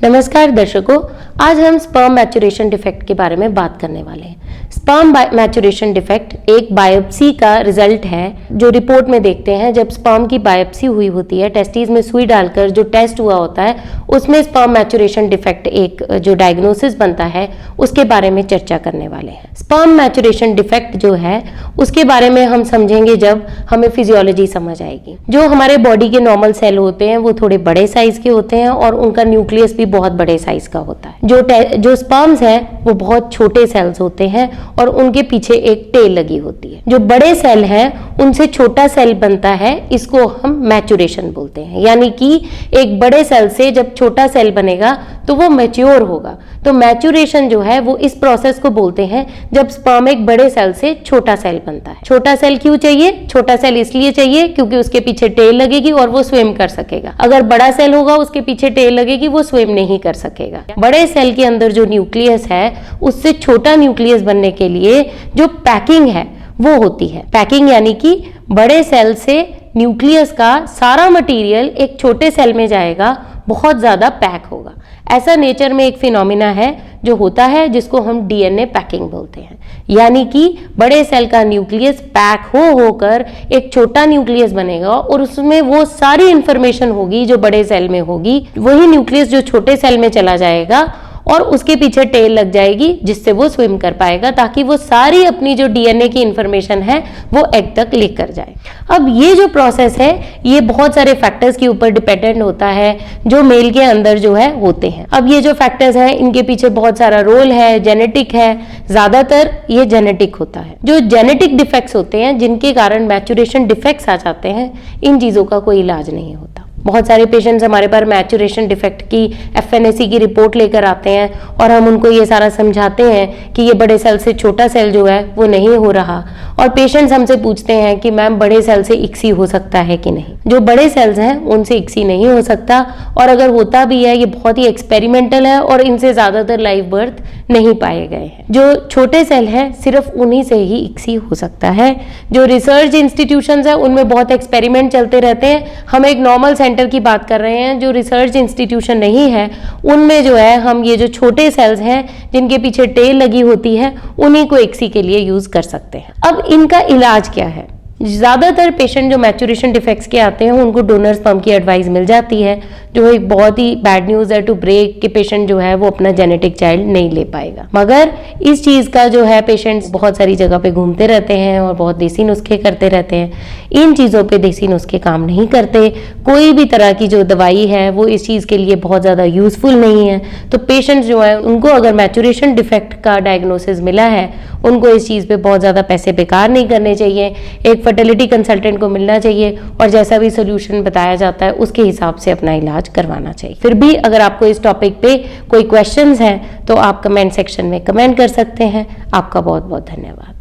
नमस्कार दर्शकों, आज हम स्पर्म मैचुरेशन डिफेक्ट के बारे में बात करने वाले हैं। स्पर्म मैचुरेशन डिफेक्ट एक बायोप्सी का रिजल्ट है जो रिपोर्ट में देखते हैं जब स्पर्म की बायोप्सी हुई होती है, टेस्टिस में सुई डालकर जो टेस्ट हुआ होता है उसमें स्पर्म मैचुरेशन डिफेक्ट एक जो डायग्नोसिस बनता है उसके बारे में चर्चा करने वाले हैं। स्पर्म मैचुरेशन डिफेक्ट जो है उसके बारे में हम समझेंगे जब हमें फिजियोलॉजी समझ आएगी। जो हमारे बॉडी के नॉर्मल सेल होते हैं वो थोड़े बड़े साइज के होते हैं और उनका न्यूक्लियस भी बहुत बड़े साइज का होता है। जो स्पर्म्स हैं वो बहुत छोटे सेल्स होते हैं और उनके पीछे एक टेल लगी होती है। जो बड़े सेल हैं उनसे छोटा सेल बनता है, इसको हम मैचुरेशन बोलते हैं। यानी कि एक बड़े सेल से जब छोटा सेल बनेगा तो वो मैच्योर होगा। तो मैचुरेशन जो है वो इस प्रोसेस को बोलते हैं जब स्पर्म एक बड़े सेल से छोटा सेल बनता है। छोटा सेल क्यों चाहिए? छोटा सेल इसलिए चाहिए क्योंकि उसके पीछे टेल लगेगी और वो स्विम कर सकेगा। अगर बड़ा सेल होगा उसके पीछे टेल लगेगी, वो स्विम नहीं कर सकेगा। बड़े सेल के अंदर जो न्यूक्लियस है उससे छोटा न्यूक्लियस बनने के लिए जो पैकिंग है वो होती है। पैकिंग यानी कि बड़े सेल से न्यूक्लियस का सारा मटेरियल एक छोटे सेल में जाएगा, बहुत ज्यादा पैक होगा। ऐसा नेचर में एक फिनोमिना है जो होता है जिसको हम डीएनए पैकिंग बोलते हैं। यानी कि बड़े सेल का न्यूक्लियस पैक होकर एक छोटा न्यूक्लियस बनेगा और उसमें वो सारी इंफॉर्मेशन होगी जो बड़े सेल में होगी, वही न्यूक्लियस जो छोटे सेल में चला जाएगा और उसके पीछे टेल लग जाएगी जिससे वो स्विम कर पाएगा, ताकि वो सारी अपनी जो डीएनए की इंफॉर्मेशन है वो एग तक लेकर जाए। अब ये जो प्रोसेस है ये बहुत सारे फैक्टर्स के ऊपर डिपेंडेंट होता है जो मेल के अंदर जो है होते हैं। अब ये जो फैक्टर्स हैं इनके पीछे बहुत सारा रोल है, जेनेटिक है, ज्यादातर ये जेनेटिक होता है। जो जेनेटिक डिफेक्ट्स होते हैं जिनके कारण मैचुरेशन डिफेक्ट्स आ जाते हैं, इन चीजों का कोई इलाज नहीं होता। बहुत सारे पेशेंट्स हमारे पास मैचुरेशन डिफेक्ट की एफएनएसी की रिपोर्ट लेकर आते हैं और हम उनको ये सारा समझाते हैं कि ये बड़े सेल से छोटा सेल जो है वो नहीं हो रहा, और पेशेंट्स हमसे पूछते हैं कि मैम बड़े सेल से इक्सी हो सकता है कि नहीं। जो बड़े सेल्स हैं उनसे इक्सी नहीं हो सकता, और अगर होता भी है ये बहुत ही एक्सपेरिमेंटल है और इनसे ज्यादातर लाइव बर्थ नहीं पाए गए हैं। जो छोटे सेल हैं सिर्फ उन्हीं से ही इक्सी हो सकता है। जो रिसर्च इंस्टीट्यूशंस है उनमें बहुत एक्सपेरिमेंट चलते रहते हैं। हम एक नॉर्मल सेंटर की बात कर रहे हैं, जो रिसर्च इंस्टीट्यूशन नहीं है उनमें जो है हम ये जो छोटे सेल्स हैं जिनके पीछे टेल लगी होती है उन्हीं को इक्सी के लिए यूज कर सकते हैं। अब इनका इलाज क्या है? ज्यादातर पेशेंट जो मैचुरेशन डिफेक्ट्स के आते हैं उनको डोनर स्पर्म की एडवाइस मिल जाती है, जो एक बहुत ही बैड न्यूज है टू ब्रेक कि पेशेंट जो है वो अपना जेनेटिक चाइल्ड नहीं ले पाएगा। मगर इस चीज का जो है पेशेंट्स बहुत सारी जगह पे घूमते रहते हैं और बहुत देसी नुस्खे करते रहते हैं। इन चीजों पे देसी नुस्खे काम नहीं करते। कोई भी तरह की जो दवाई है वो इस चीज के लिए बहुत ज्यादा यूजफुल नहीं है। तो पेशेंट्स जो है उनको अगर मैचुरेशन डिफेक्ट का डायग्नोसिस मिला है उनको इस चीज पे बहुत ज्यादा पैसे बेकार नहीं करने चाहिए। एक फर्टिलिटी कंसल्टेंट को मिलना चाहिए और जैसा भी सोल्यूशन बताया जाता है उसके हिसाब से अपना इलाज करवाना चाहिए। फिर भी अगर आपको इस टॉपिक पे कोई क्वेश्चंस हैं तो आप कमेंट सेक्शन में कमेंट कर सकते हैं। आपका बहुत बहुत धन्यवाद।